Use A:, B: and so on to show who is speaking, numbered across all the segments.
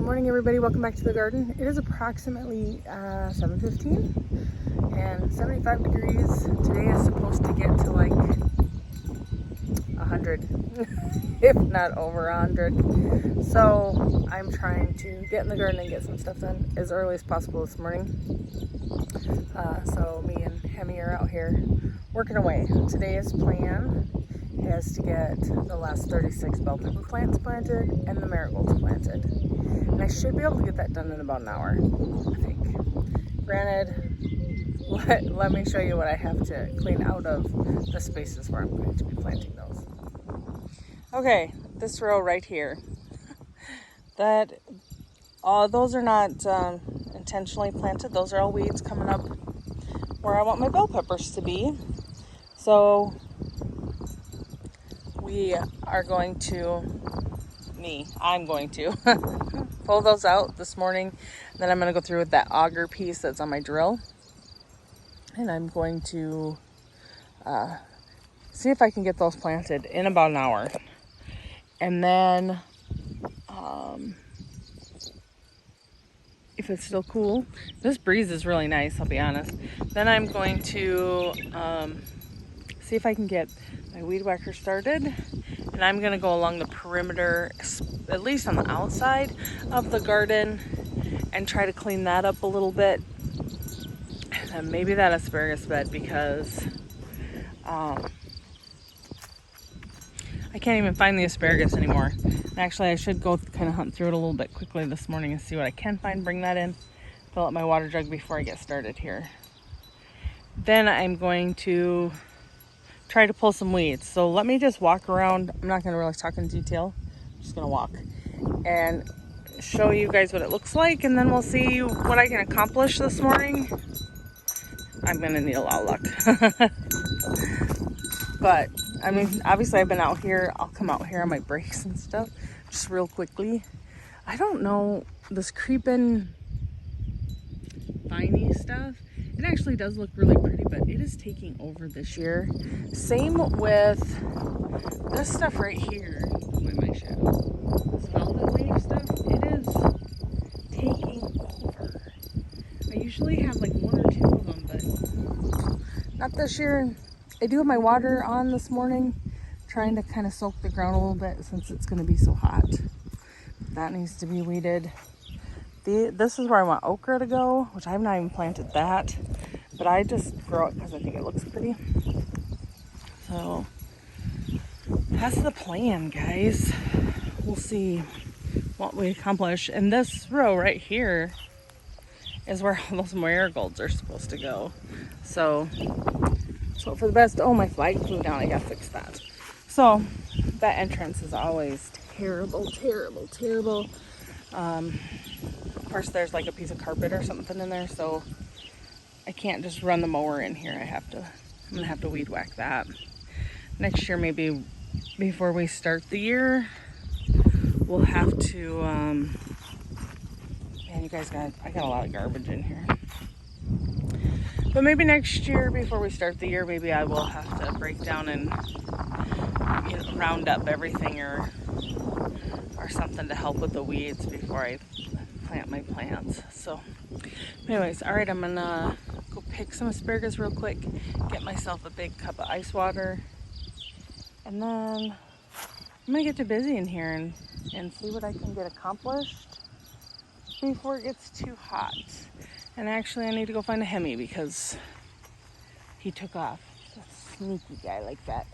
A: Good morning, everybody. Welcome back to the garden. It is approximately 7:15 and 75 degrees. Today is supposed to get to like 100, if not over 100. So I'm trying to get in the garden and get some stuff done as early as possible this morning. So me and Hemi are out here working away. Today's plan is to get the last 36 bell pepper plants planted and the marigolds planted. And I should be able to get that done in about an hour, I think. Granted, let me show you what I have to clean out of the spaces where I'm going to be planting those. Okay, this row right here. Those are not intentionally planted. Those are all weeds coming up where I want my bell peppers to be. So I'm going to pull those out this morning. Then I'm going to go through with that auger piece that's on my drill. And I'm going to see if I can get those planted in about an hour. And then, if it's still cool, this breeze is really nice, I'll be honest. Then I'm going to see if I can get my weed whacker started. And I'm going to go along the perimeter, at least on the outside of the garden, and try to clean that up a little bit. And maybe that asparagus bed, because I can't even find the asparagus anymore. And actually, I should go kind of hunt through it a little bit quickly this morning and see what I can find, bring that in, fill up my water jug before I get started here. Then I'm going to try to pull some weeds. So let me just walk around. I'm not going to really talk in detail. I'm just going to walk and show you guys what it looks like, and then we'll see what I can accomplish this morning. I'm going to need a lot of luck. But I mean, obviously I've been out here. I'll come out here on my breaks and stuff just real quickly. I don't know, this creeping viney stuff, it actually does look really pretty, but it is taking over this year. Same with this stuff right here. My shadow. This velvet leaf stuff, it is taking over. I usually have like one or two of them, but not this year. I do have my water on this morning, trying to kind of soak the ground a little bit since it's going to be so hot. That needs to be weeded. This is where I want okra to go, which I have not even planted that, but I just grow it because I think it looks pretty. So that's the plan, guys. We'll see what we accomplish. And this row right here is where all those marigolds are supposed to go. So hope for the best. Oh, my flag flew down. I gotta fix that. So that entrance is always terrible. Of course, there's like a piece of carpet or something in there, so I can't just run the mower in here. I'm gonna have to weed whack that. Next year, maybe before we start the year, we'll have to, man, you guys I got a lot of garbage in here. But maybe next year, before we start the year, maybe I will have to break down and, round up everything or something to help with the weeds before I plant my plants. So anyways, all right, I'm gonna go pick some asparagus real quick, get myself a big cup of ice water, and then I'm gonna get too busy in here and see what I can get accomplished before it gets too hot. And actually, I need to go find a Hemi because he took off. A sneaky guy like that.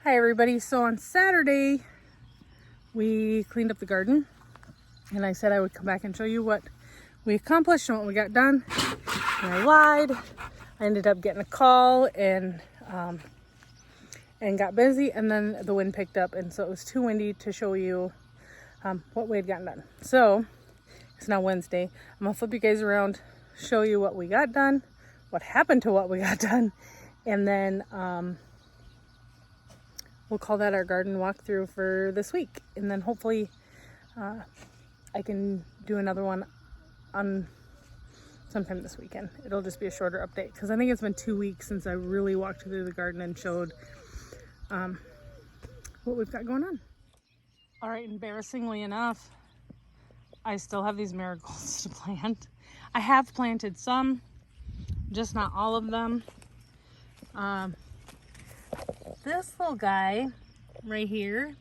A: Hi, everybody. So on Saturday, we cleaned up the garden. And I said I would come back and show you what we accomplished and what we got done. And I lied. I ended up getting a call and got busy. And then the wind picked up. And so it was too windy to show you what we had gotten done. So it's now Wednesday. I'm going to flip you guys around, show you what we got done, what happened to what we got done, and then we'll call that our garden walkthrough for this week. And then hopefully I can do another one on sometime this weekend. It'll just be a shorter update because I think it's been 2 weeks since I really walked through the garden and showed what we've got going on. All right, embarrassingly enough, I still have these marigolds to plant. I have planted some, just not all of them. This little guy right here,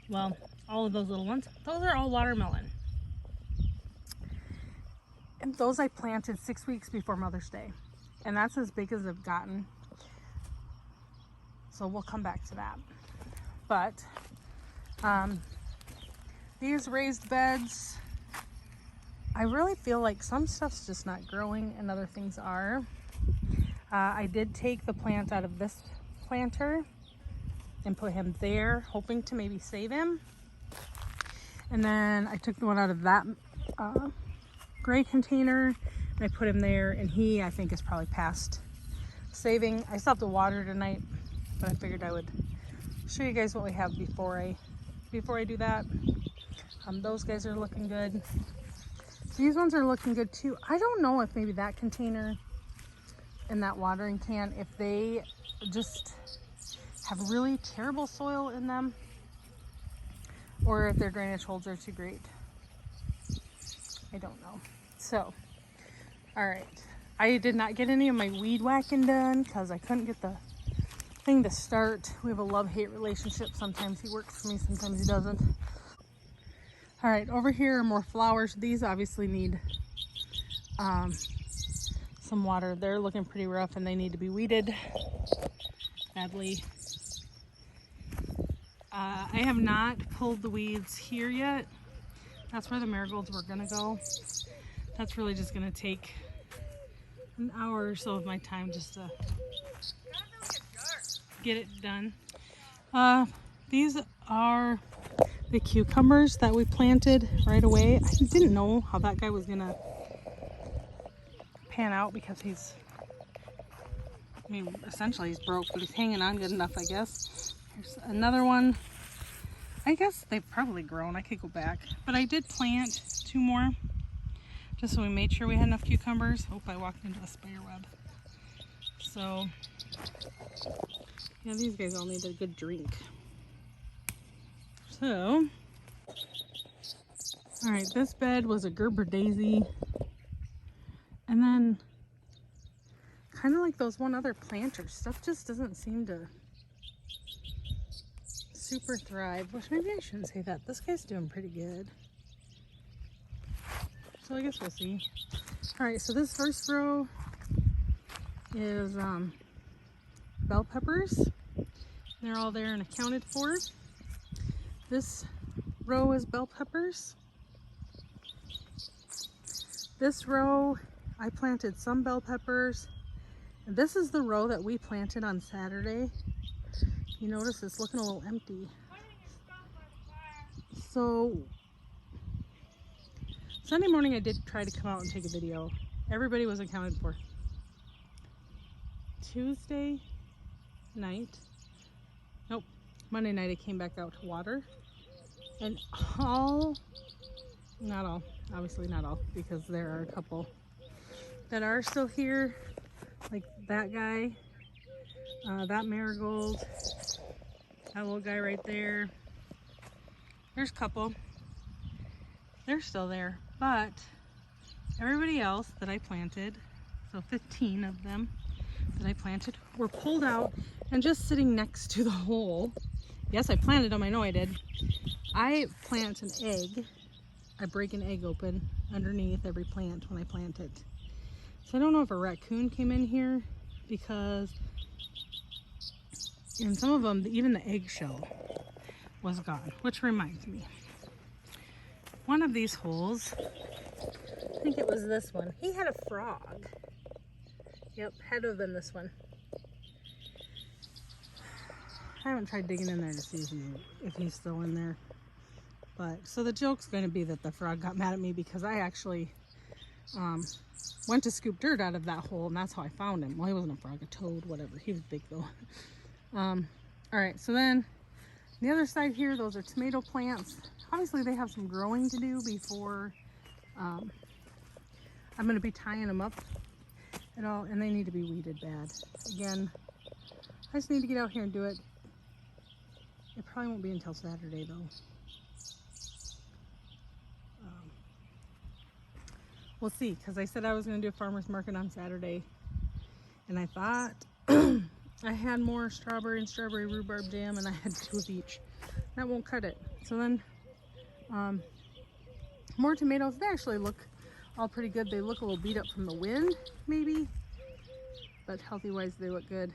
A: well, all of those little ones, those are all watermelon. And those I planted 6 weeks before Mother's Day. And that's as big as I've gotten. So we'll come back to that. But these raised beds, I really feel like some stuff's just not growing and other things are. I did take the plant out of this planter and put him there, hoping to maybe save him. And then I took the one out of that gray container and I put him there, and he, I think, is probably past saving. I still have to water tonight, but I figured I would show you guys what we have before I do that. Those guys are looking good. These ones are looking good too. I don't know if maybe that container and that watering can, if they just have really terrible soil in them, or if their drainage holes are too great. I don't know. So, all right. I did not get any of my weed whacking done because I couldn't get the thing to start. We have a love-hate relationship. Sometimes he works for me, sometimes he doesn't. All right, over here are more flowers. These obviously need some water. They're looking pretty rough and they need to be weeded badly. I have not pulled the weeds here yet. That's where the marigolds were gonna go. That's really just gonna take an hour or so of my time just to get it done. These are the cucumbers that we planted right away. I didn't know how that guy was gonna pan out because he's, I mean, essentially he's broke, but he's hanging on good enough, I guess. Here's another one. I guess they've probably grown. I could go back, but I did plant 2 more just so we made sure we had enough cucumbers. Oh, I walked into a spider web. So yeah, these guys all need a good drink. So, all right, this bed was a Gerber daisy. And then, kind of like those one other planters, stuff just doesn't seem to super thrive. Which maybe I shouldn't say that. This guy's doing pretty good. So I guess we'll see. All right, so this first row is bell peppers. They're all there and accounted for. This row is bell peppers. This row, I planted some bell peppers. And this is the row that we planted on Saturday. You notice it's looking a little empty. So, Sunday morning I did try to come out and take a video. Everybody was accounted for. Tuesday night, nope, Monday night I came back out to water. And not all, obviously not all, because there are a couple that are still here, like that guy, that marigold, that little guy right there. There's a couple, they're still there, but everybody else that I planted, so 15 of them that I planted, were pulled out and just sitting next to the hole. Yes, I planted them, I know I did. I plant an egg. I break an egg open underneath every plant when I plant it. So I don't know if a raccoon came in here, because in some of them, even the eggshell was gone. Which reminds me, one of these holes, I think it was this one, he had a frog. Yep, had to have been this one. I haven't tried digging in there to see if he's still in there. But, so the joke's going to be that the frog got mad at me because I actually went to scoop dirt out of that hole, and that's how I found him. Well, he wasn't a frog, a toad, whatever. He was big though. All right, so then the other side here, those are tomato plants. Obviously they have some growing to do before I'm going to be tying them up at all, and they need to be weeded bad. Again, I just need to get out here and do it. It probably won't be until Saturday though. we'll see, because I said I was going to do a farmer's market on Saturday, and I thought I had more strawberry and strawberry rhubarb jam, and I had 2 of each. That won't cut it. So then more tomatoes. They actually look all pretty good. They look a little beat up from the wind maybe, but healthy wise they look good.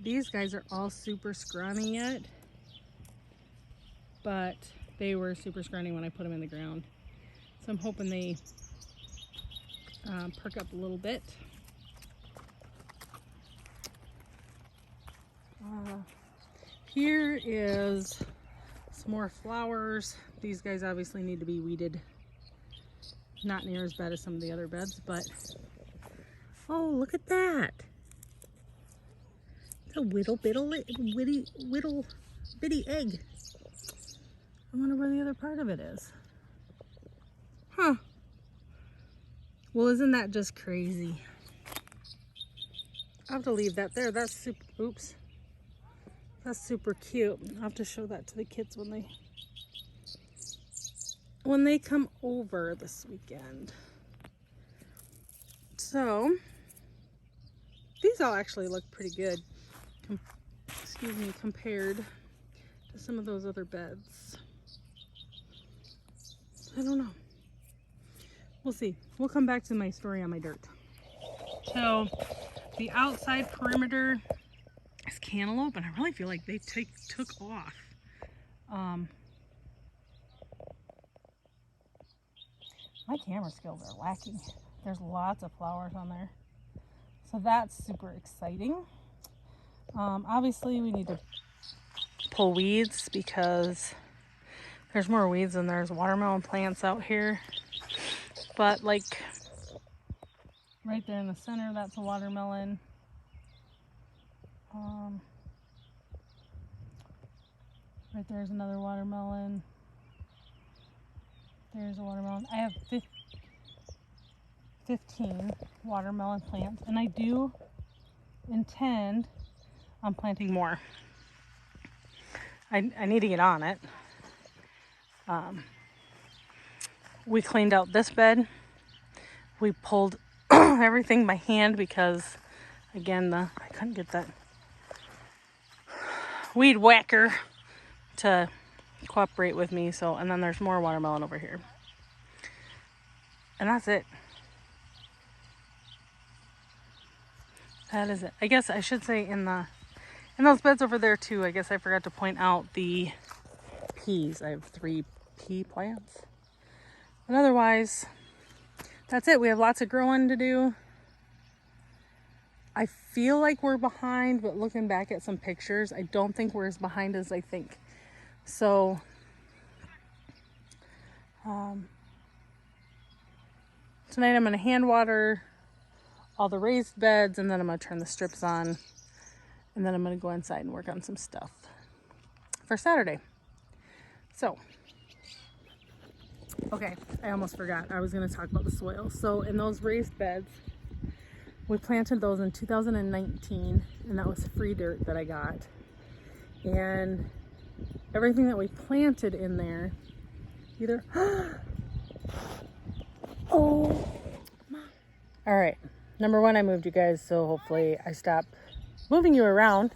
A: These guys are all super scrawny yet, but they were super scrawny when I put them in the ground. So I'm hoping they perk up a little bit. Here is some more flowers. These guys obviously need to be weeded. Not near as bad as some of the other beds, but oh, look at that. It's a whittle bitty egg. I wonder where the other part of it is. Huh. Well, isn't that just crazy? I'll have to leave that there. That's super, oops. That's super cute. I'll have to show that to the kids when they come over this weekend. So, these all actually look pretty good. Compared to some of those other beds. I don't know. We'll see. We'll come back to my story on my dirt. So, the outside perimeter is cantaloupe, and I really feel like they took off. My camera skills are lacking. There's lots of flowers on there. So that's super exciting. Obviously we need to pull weeds because there's more weeds than there's watermelon plants out here. But like right there in the center, that's a watermelon. Right there's another watermelon. There's a watermelon. I have 15 watermelon plants, and I do intend on planting more. I need to get on it. We cleaned out this bed. We pulled everything by hand because, again, I couldn't get that weed whacker to cooperate with me. So, and then there's more watermelon over here, and that's it. That is it. I guess I should say in those beds over there too, I guess I forgot to point out the peas. I have 3 pea plants. And otherwise, that's it. We have lots of growing to do. I feel like we're behind, but looking back at some pictures, I don't think we're as behind as I think. So, tonight I'm going to hand water all the raised beds, and then I'm going to turn the strips on, and then I'm going to go inside and work on some stuff for Saturday. So, okay, I almost forgot. I was going to talk about the soil. So in those raised beds, we planted those in 2019, and that was free dirt that I got. And everything that we planted in there, either, oh, all right. Number 1, I moved you guys, so hopefully I stop moving you around.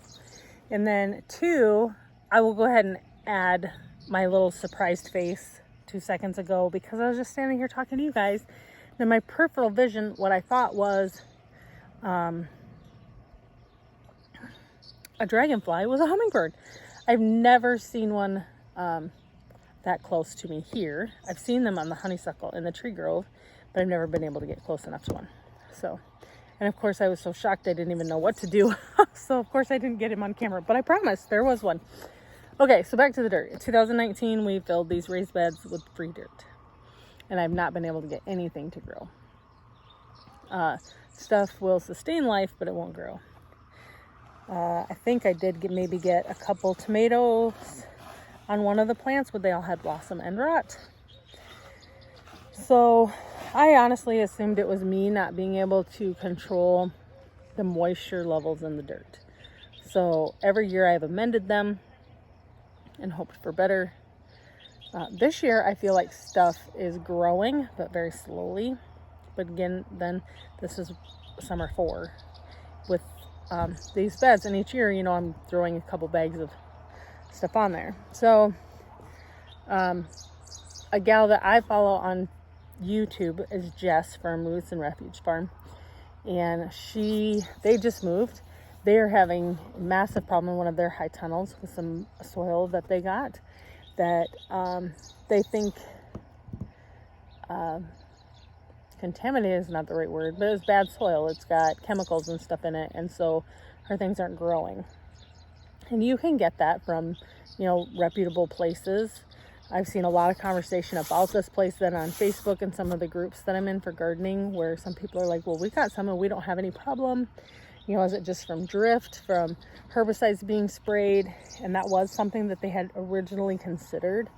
A: And then 2, I will go ahead and add my little surprised face 2 seconds ago because I was just standing here talking to you guys. In my peripheral vision, what I thought was a dragonfly was a hummingbird. I've never seen one that close to me here. I've seen them on the honeysuckle in the tree grove, but I've never been able to get close enough to one. So, and of course I was so shocked I didn't even know what to do. So of course I didn't get him on camera, but I promise there was one. Okay, so back to the dirt. In 2019, we filled these raised beds with free dirt, and I've not been able to get anything to grow. Stuff will sustain life, but it won't grow. I think I did maybe get a couple tomatoes on one of the plants, but they all had blossom end rot. So I honestly assumed it was me not being able to control the moisture levels in the dirt. So every year I've amended them and hoped for better. This year I feel like stuff is growing, but very slowly. But again, then this is summer 4 with these beds. And each year, you know, I'm throwing a couple bags of stuff on there. So a gal that I follow on YouTube is Jess from Roots and Refuge Farm. And they just moved. They are having a massive problem in one of their high tunnels with some soil that they got that they think contaminated is not the right word, but it's bad soil. It's got chemicals and stuff in it, and so her things aren't growing. And you can get that from, you know, reputable places. I've seen a lot of conversation about this place then on Facebook and some of the groups that I'm in for gardening, where some people are like, well, we got some and we don't have any problem. You know, is it just from drift, from herbicides being sprayed? And that was something that they had originally considered.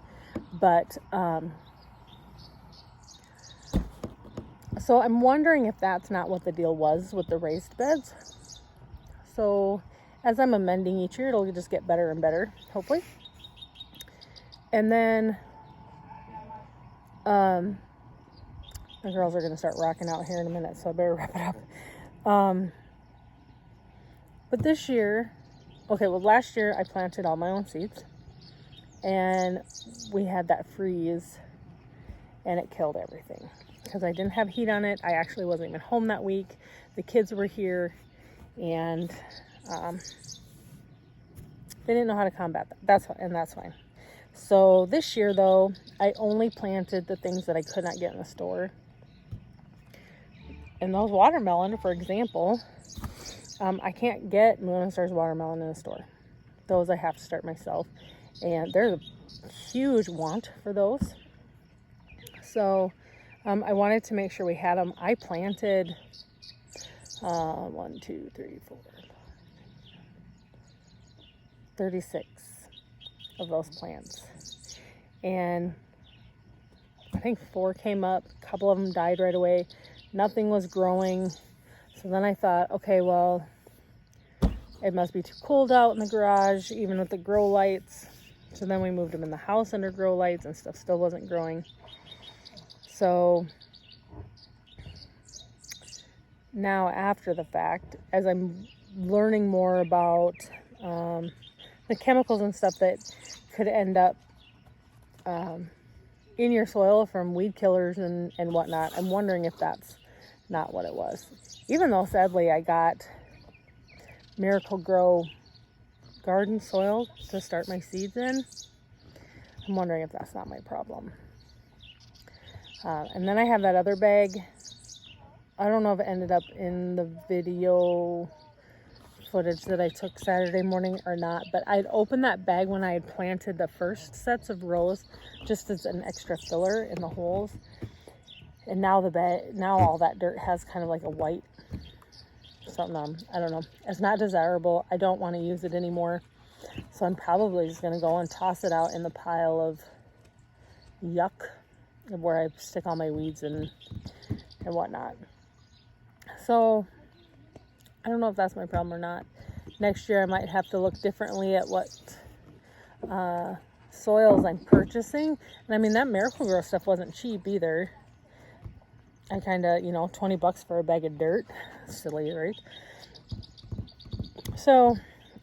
A: But, so I'm wondering if that's not what the deal was with the raised beds. So as I'm amending each year, it'll just get better and better, hopefully. And then, the girls are going to start rocking out here in a minute, so I better wrap it up. But this year, last year I planted all my own seeds, and we had that freeze, and it killed everything because I didn't have heat on it. I actually wasn't even home that week. The kids were here, and they didn't know how to combat that. That's fine. So this year, though, I only planted the things that I could not get in the store. And those watermelon, for example, I can't get Moon and Stars watermelon in the store. Those I have to start myself. And there's a huge want for those. So I wanted to make sure we had them. I planted 36 of those plants. And I think 4 came up. A couple of them died right away. Nothing was growing. So then I thought, okay, well, it must be too cold out in the garage, even with the grow lights. So then we moved them in the house under grow lights, and stuff still wasn't growing. So now after the fact, as I'm learning more about the chemicals and stuff that could end up in your soil from weed killers and whatnot, I'm wondering if that's not what it was. Even though sadly I got Miracle-Gro garden soil to start my seeds in, I'm wondering if that's not my problem. And then I have that other bag. I don't know if it ended up in the video footage that I took Saturday morning or not, but I'd opened that bag when I had planted the first sets of rows just as an extra filler in the holes. And now all that dirt has kind of like a white something. I don't know. It's not desirable. I don't want to use it anymore. So I'm probably just going to go and toss it out in the pile of yuck where I stick all my weeds and whatnot. So I don't know if that's my problem or not. Next year I might have to look differently at what soils I'm purchasing. And I mean, that Miracle-Gro stuff wasn't cheap either. I kind of, $20 for a bag of dirt. Silly, right? So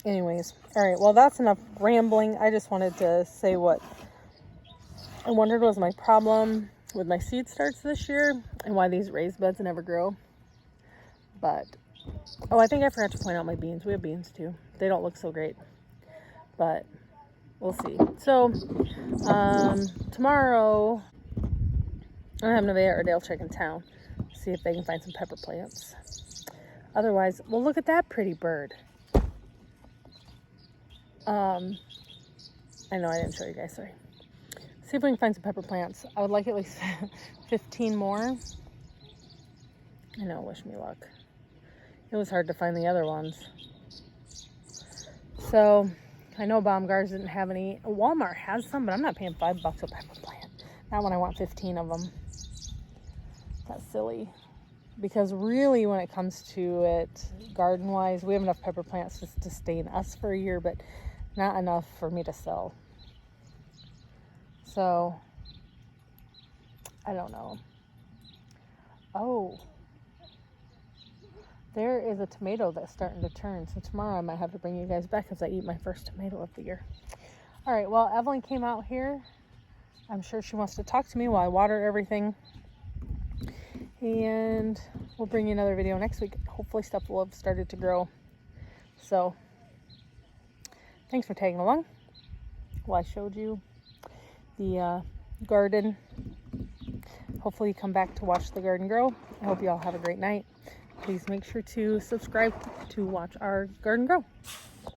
A: anyways, all right, well, that's enough rambling. I just wanted to say what I wondered was my problem with my seed starts this year and why these raised beds never grow. But I think I forgot to point out my beans. We have beans too. They don't look so great, but we'll see. So tomorrow I have Nevaeh or Dale check in town, see if they can find some pepper plants. Otherwise, well, look at that pretty bird. I know I didn't show you guys, sorry. See if we can find some pepper plants. I would like at least 15 more. I know, wish me luck. It was hard to find the other ones. So, I know Baumgars didn't have any. Walmart has some, but I'm not paying $5 a pepper plant. Not when I want 15 of them. That's silly. Because really, when it comes to it, garden-wise, we have enough pepper plants to sustain us for a year, but not enough for me to sell. So, I don't know. Oh, there is a tomato that's starting to turn. So tomorrow I might have to bring you guys back as I eat my first tomato of the year. All right, well, Evelyn came out here. I'm sure she wants to talk to me while I water everything. And we'll bring you another video next week. Hopefully stuff will have started to grow. So thanks for tagging along. Well, I showed you the garden. Hopefully you come back to watch the garden grow. I hope you all have a great night. Please make sure to subscribe to watch our garden grow.